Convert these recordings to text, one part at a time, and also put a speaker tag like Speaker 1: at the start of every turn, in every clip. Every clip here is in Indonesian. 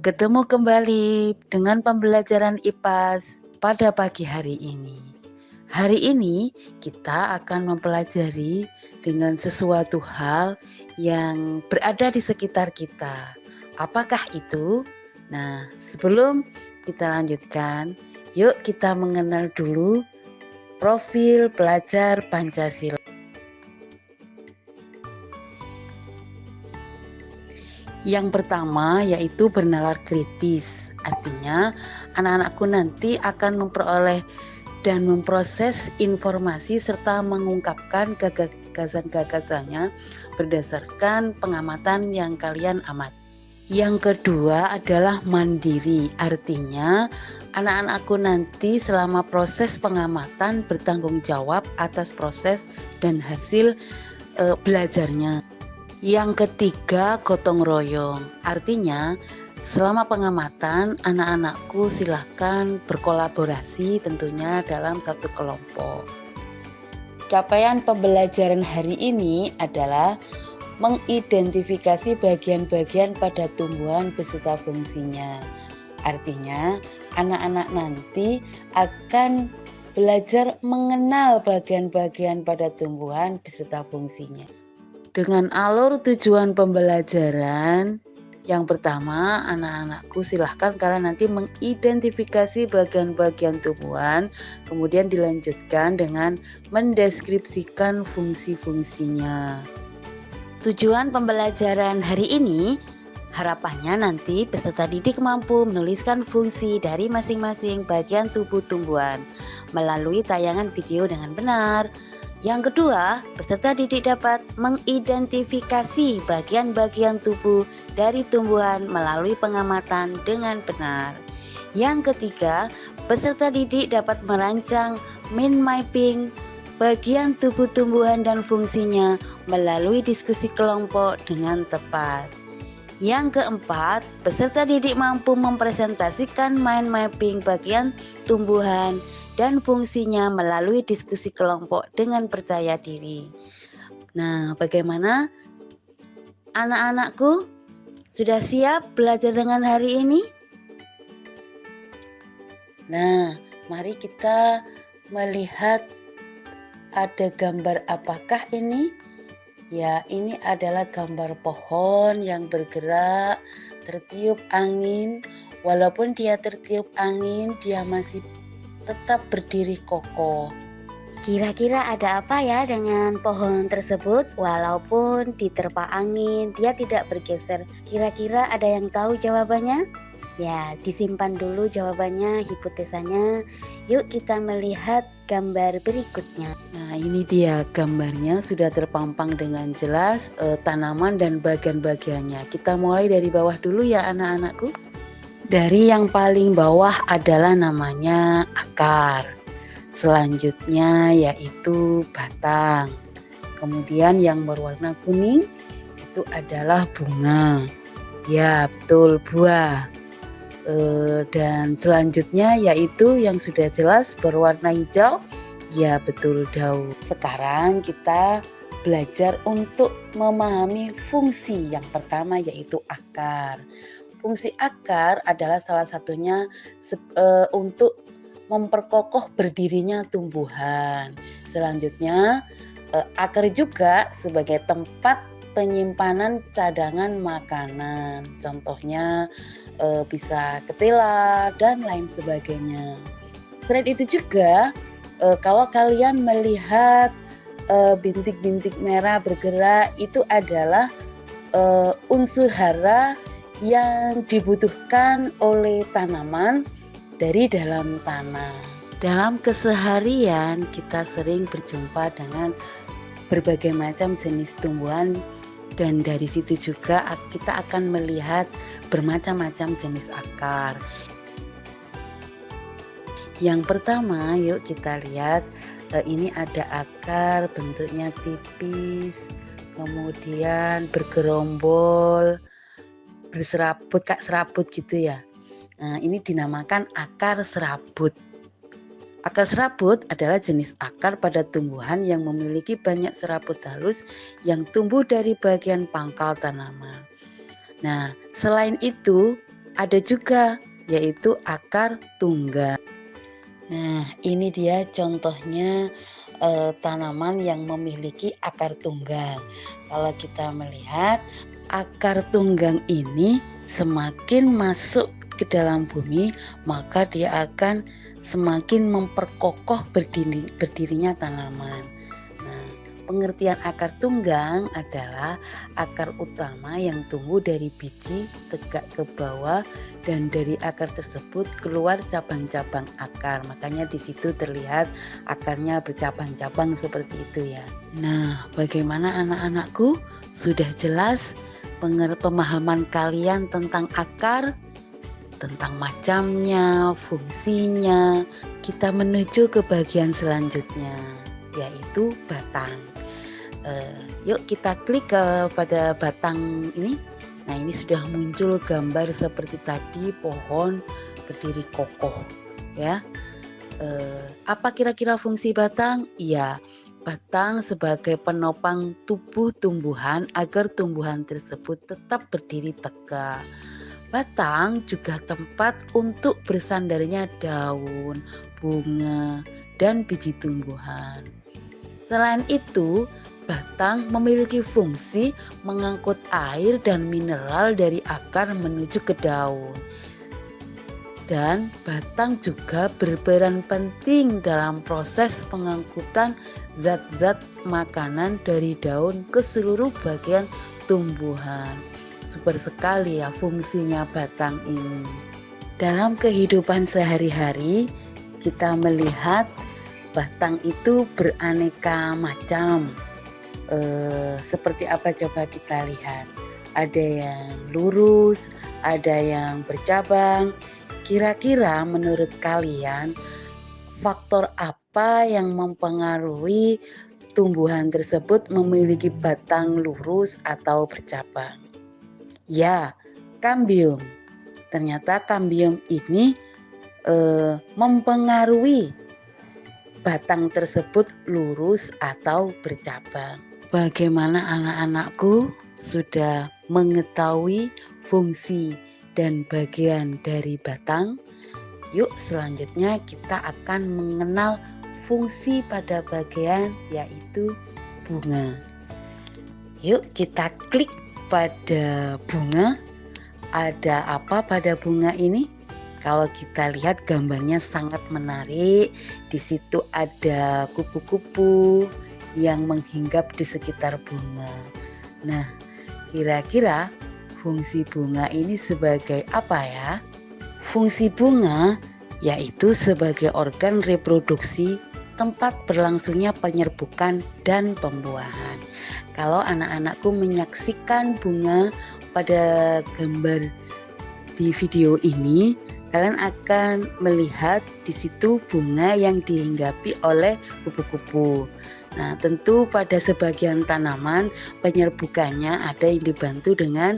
Speaker 1: Ketemu kembali dengan pembelajaran IPAS pada pagi hari ini. Hari ini kita akan mempelajari dengan sesuatu hal yang berada di sekitar kita. Apakah itu? Nah, sebelum kita lanjutkan, yuk kita mengenal dulu profil pelajar Pancasila. Yang pertama yaitu bernalar kritis. Artinya anak-anakku nanti akan memperoleh dan memproses informasi serta mengungkapkan gagasan-gagasannya berdasarkan pengamatan yang kalian amati. Yang kedua adalah mandiri. Artinya anak-anakku nanti selama proses pengamatan bertanggung jawab atas proses dan hasil belajarnya. Yang ketiga, gotong royong. Artinya, selama pengamatan, anak-anakku silahkan berkolaborasi tentunya dalam satu kelompok. Capaian pembelajaran hari ini adalah mengidentifikasi bagian-bagian pada tumbuhan beserta fungsinya. Artinya, anak-anak nanti akan belajar mengenal bagian-bagian pada tumbuhan beserta fungsinya. Dengan alur tujuan pembelajaran, yang pertama, anak-anakku silahkan kalian nanti mengidentifikasi bagian-bagian tumbuhan, kemudian dilanjutkan dengan mendeskripsikan fungsi-fungsinya. Tujuan pembelajaran hari ini, harapannya nanti peserta didik mampu menuliskan fungsi dari masing-masing bagian tubuh tumbuhan melalui tayangan video dengan benar. Yang kedua, peserta didik dapat mengidentifikasi bagian-bagian tubuh dari tumbuhan melalui pengamatan dengan benar. Yang ketiga, peserta didik dapat merancang mind mapping bagian tubuh tumbuhan dan fungsinya melalui diskusi kelompok dengan tepat. Yang keempat, peserta didik mampu mempresentasikan mind mapping bagian tumbuhan dan fungsinya melalui diskusi kelompok dengan percaya diri. Nah, bagaimana anak-anakku? Sudah siap belajar dengan hari ini? Nah, mari kita melihat ada gambar apakah ini? Ya, ini adalah gambar pohon yang bergerak, tertiup angin. Walaupun dia tertiup angin, dia masih tetap berdiri kokoh.
Speaker 2: Kira-kira ada apa ya dengan pohon tersebut? Walaupun diterpa angin, dia tidak bergeser. Kira-kira ada yang tahu jawabannya? Ya, disimpan dulu jawabannya, hipotesanya. Yuk kita melihat gambar berikutnya.
Speaker 1: Nah, ini dia gambarnya sudah terpampang dengan jelas tanaman dan bagian-bagiannya. Kita mulai dari bawah dulu ya anak-anakku. Dari yang paling bawah adalah namanya akar. Selanjutnya yaitu batang. Kemudian yang berwarna kuning itu adalah bunga. Ya, betul, buah. Dan selanjutnya yaitu yang sudah jelas berwarna hijau. Ya, betul, daun. Sekarang kita belajar untuk memahami fungsi yang pertama yaitu akar. Fungsi akar adalah salah satunya untuk memperkokoh berdirinya tumbuhan. Selanjutnya, akar juga sebagai tempat penyimpanan cadangan makanan. Contohnya bisa ketela dan lain sebagainya. Selain itu juga, kalau kalian melihat bintik-bintik merah bergerak, itu adalah unsur hara yang dibutuhkan oleh tanaman dari dalam tanah. Dalam keseharian kita sering berjumpa dengan berbagai macam jenis tumbuhan dan dari situ juga kita akan melihat bermacam-macam jenis akar. Yang pertama, yuk kita lihat ini ada akar bentuknya tipis, kemudian bergerombol, berserabut, kayak serabut gitu ya. Nah, ini dinamakan akar serabut. Akar serabut adalah jenis akar pada tumbuhan yang memiliki banyak serabut halus yang tumbuh dari bagian pangkal tanaman. Nah, selain itu, ada juga yaitu akar tunggang. Nah, ini dia contohnya tanaman yang memiliki akar tunggang. Kalau kita melihat akar tunggang ini semakin masuk ke dalam bumi, maka dia akan semakin memperkokoh berdirinya tanaman. Nah, pengertian akar tunggang adalah akar utama yang tumbuh dari biji tegak ke bawah dan dari akar tersebut keluar cabang-cabang akar. Makanya di situ terlihat akarnya bercabang-cabang seperti itu ya. Nah, bagaimana anak-anakku? Sudah jelas pemahaman kalian tentang akar, tentang macamnya, fungsinya. Kita menuju ke bagian selanjutnya, yaitu batang. Yuk kita klik pada batang ini. Nah, ini sudah muncul gambar seperti tadi, pohon berdiri kokoh ya. Apa kira-kira fungsi batang? Iya, batang sebagai penopang tubuh tumbuhan agar tumbuhan tersebut tetap berdiri tegak. Batang juga tempat untuk bersandarnya daun, bunga, dan biji tumbuhan. Selain itu, batang memiliki fungsi mengangkut air dan mineral dari akar menuju ke daun. Dan batang juga berperan penting dalam proses pengangkutan zat-zat makanan dari daun ke seluruh bagian tumbuhan. Super sekali ya fungsinya batang ini. Dalam kehidupan sehari-hari, kita melihat batang itu beraneka macam. Seperti apa coba kita lihat. Ada yang lurus, ada yang bercabang. Kira-kira menurut kalian faktor apa yang mempengaruhi tumbuhan tersebut memiliki batang lurus atau bercabang? Ya, kambium. Ternyata kambium ini mempengaruhi batang tersebut lurus atau bercabang. Bagaimana anak-anakku sudah mengetahui fungsi dan bagian dari batang? Yuk selanjutnya kita akan mengenal fungsi pada bagian yaitu bunga. Yuk kita klik pada bunga. Ada apa pada bunga ini? Kalau kita lihat gambarnya sangat menarik. Di situ ada kupu-kupu yang menghinggap di sekitar bunga. Nah, kira-kira fungsi bunga ini sebagai apa ya? Fungsi bunga yaitu sebagai organ reproduksi, tempat berlangsungnya penyerbukan dan pembuahan. Kalau anak-anakku menyaksikan bunga pada gambar di video ini, kalian akan melihat di situ bunga yang dihinggapi oleh kupu-kupu. Nah, tentu pada sebagian tanaman penyerbukannya ada yang dibantu dengan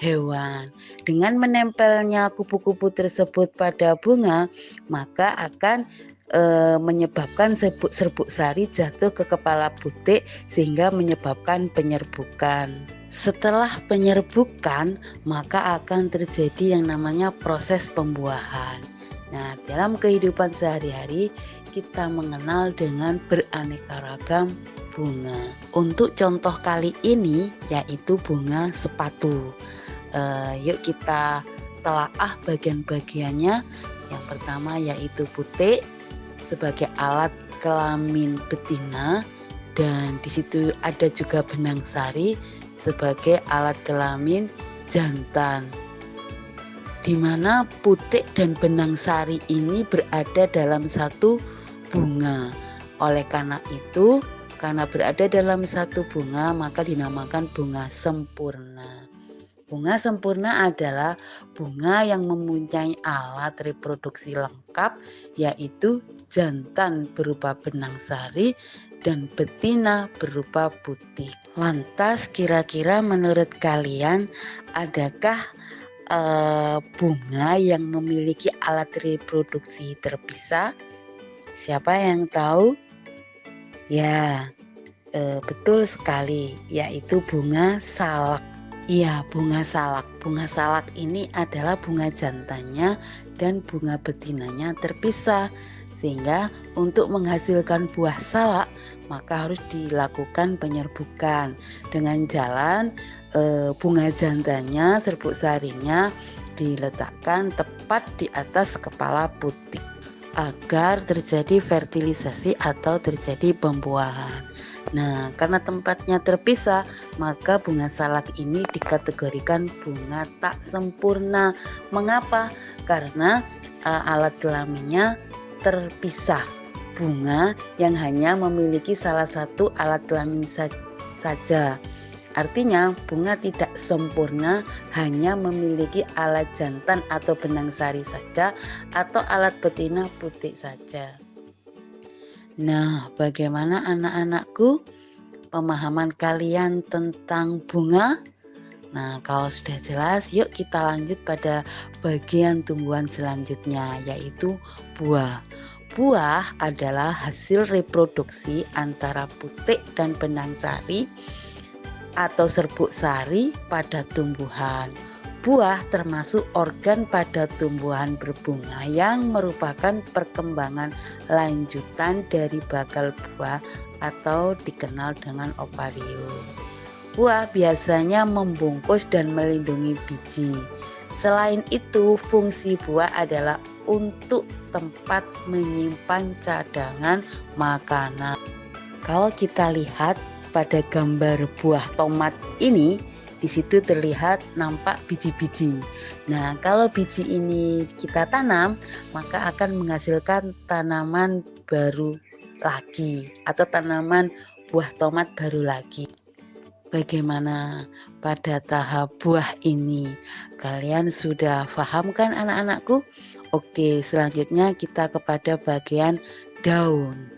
Speaker 1: hewan. Dengan menempelnya kupu-kupu tersebut pada bunga, maka akan menyebabkan serbuk sari jatuh ke kepala butik sehingga menyebabkan penyerbukan. Setelah penyerbukan, maka akan terjadi yang namanya proses pembuahan. Nah, dalam kehidupan sehari-hari kita mengenal dengan beraneka ragam bunga. Untuk contoh kali ini yaitu bunga sepatu. Yuk kita telaah bagian-bagiannya. Yang pertama yaitu butik sebagai alat kelamin betina, dan di situ ada juga benang sari sebagai alat kelamin jantan. Di mana putik dan benang sari ini berada dalam satu bunga. Oleh karena itu, karena berada dalam satu bunga, maka dinamakan bunga sempurna. Bunga sempurna adalah bunga yang mempunyai alat reproduksi lengkap, yaitu jantan berupa benang sari dan betina berupa putik. Lantas kira-kira menurut kalian adakah bunga yang memiliki alat reproduksi terpisah? Siapa yang tahu? Ya, betul sekali, yaitu bunga salak. Iya, bunga salak. Bunga salak ini adalah bunga jantannya dan bunga betinanya terpisah. Sehingga untuk menghasilkan buah salak maka harus dilakukan penyerbukan dengan jalan bunga jantannya, serbuk sarinya diletakkan tepat di atas kepala putik agar terjadi fertilisasi atau terjadi pembuahan. Nah, karena tempatnya terpisah, maka bunga salak ini dikategorikan bunga tak sempurna. Mengapa? Karena alat kelaminnya terpisah. Bunga yang hanya memiliki salah satu alat kelamin saja. Artinya bunga tidak sempurna hanya memiliki alat jantan atau benang sari saja atau alat betina putik saja. Nah, bagaimana anak-anakku pemahaman kalian tentang bunga? Nah, kalau sudah jelas, yuk kita lanjut pada bagian tumbuhan selanjutnya, yaitu buah. Buah adalah hasil reproduksi antara putik dan benang sari atau serbuk sari pada tumbuhan. Buah termasuk organ pada tumbuhan berbunga yang merupakan perkembangan lanjutan dari bakal buah atau dikenal dengan ovarium. Buah biasanya membungkus dan melindungi biji. Selain itu, fungsi buah adalah untuk tempat menyimpan cadangan makanan. Kalau kita lihat pada gambar buah tomat ini, di situ terlihat nampak biji-biji. Nah, kalau biji ini kita tanam, maka akan menghasilkan tanaman baru lagi atau tanaman buah tomat baru lagi. Bagaimana pada tahap buah ini? Kalian sudah paham kan anak-anakku? Oke, selanjutnya kita kepada bagian daun.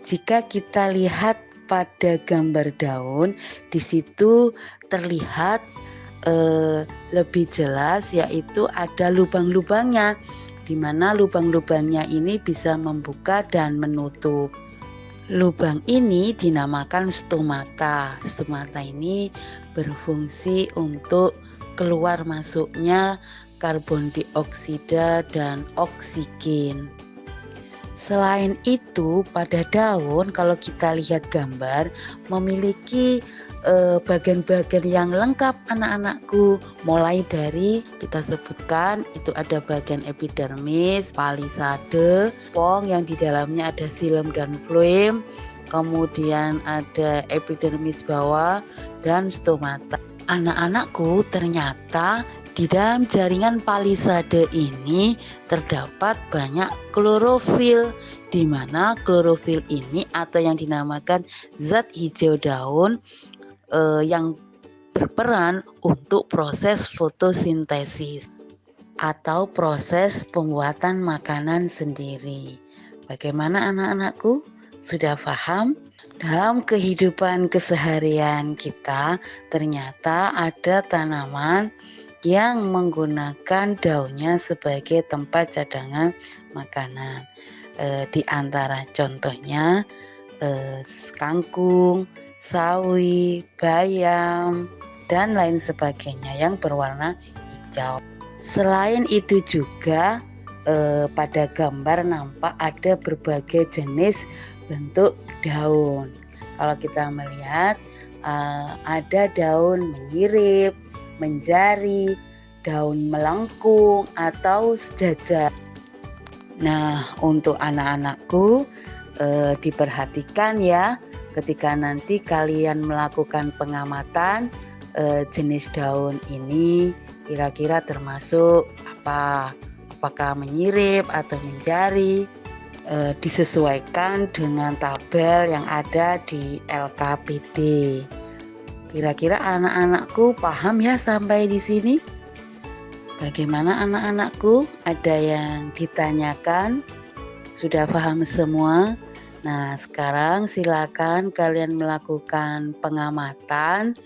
Speaker 1: Jika kita lihat pada gambar daun, di situ terlihat lebih jelas, yaitu ada lubang-lubangnya, di mana lubang-lubangnya ini bisa membuka dan menutup. Lubang ini dinamakan stomata. Stomata ini berfungsi untuk keluar masuknya karbon dioksida dan oksigen. Selain itu, pada daun kalau kita lihat gambar memiliki bagian-bagian yang lengkap anak-anakku. Mulai dari kita sebutkan itu ada bagian epidermis, palisade, pong yang di dalamnya ada xilem dan floem, kemudian ada epidermis bawah dan stomata. Anak-anakku, ternyata di dalam jaringan palisade ini terdapat banyak klorofil, di mana klorofil ini atau yang dinamakan zat hijau daun yang berperan untuk proses fotosintesis atau proses pembuatan makanan sendiri. Bagaimana anak-anakku? Sudah paham? Dalam kehidupan keseharian kita ternyata ada tanaman yang menggunakan daunnya sebagai tempat cadangan makanan. Di antara contohnya kangkung, sawi, bayam, dan lain sebagainya yang berwarna hijau. Selain itu juga pada gambar nampak ada berbagai jenis bentuk daun. Kalau kita melihat ada daun menyirip, menjari, daun melengkung atau sejajar. Nah, untuk anak-anakku diperhatikan ya, ketika nanti kalian melakukan pengamatan jenis daun ini kira-kira termasuk apa? Apakah menyirip atau menjari? Disesuaikan dengan tabel yang ada di LKPD. Kira-kira anak-anakku paham ya sampai di sini? Bagaimana anak-anakku? Ada yang ditanyakan? Sudah paham semua? Nah, sekarang silakan kalian melakukan pengamatan,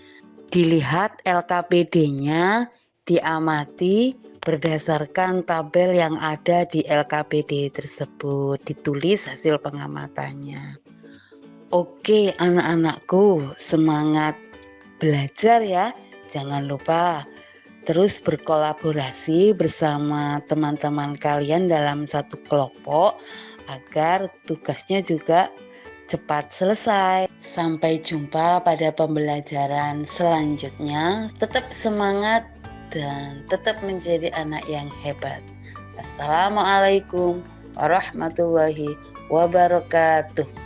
Speaker 1: dilihat LKPD-nya, diamati berdasarkan tabel yang ada di LKPD tersebut, ditulis hasil pengamatannya. Oke, anak-anakku, semangat belajar ya. Jangan lupa terus berkolaborasi bersama teman-teman kalian dalam satu kelompok agar tugasnya juga cepat selesai. Sampai jumpa pada pembelajaran selanjutnya. Tetap semangat dan tetap menjadi anak yang hebat. Assalamualaikum warahmatullahi wabarakatuh.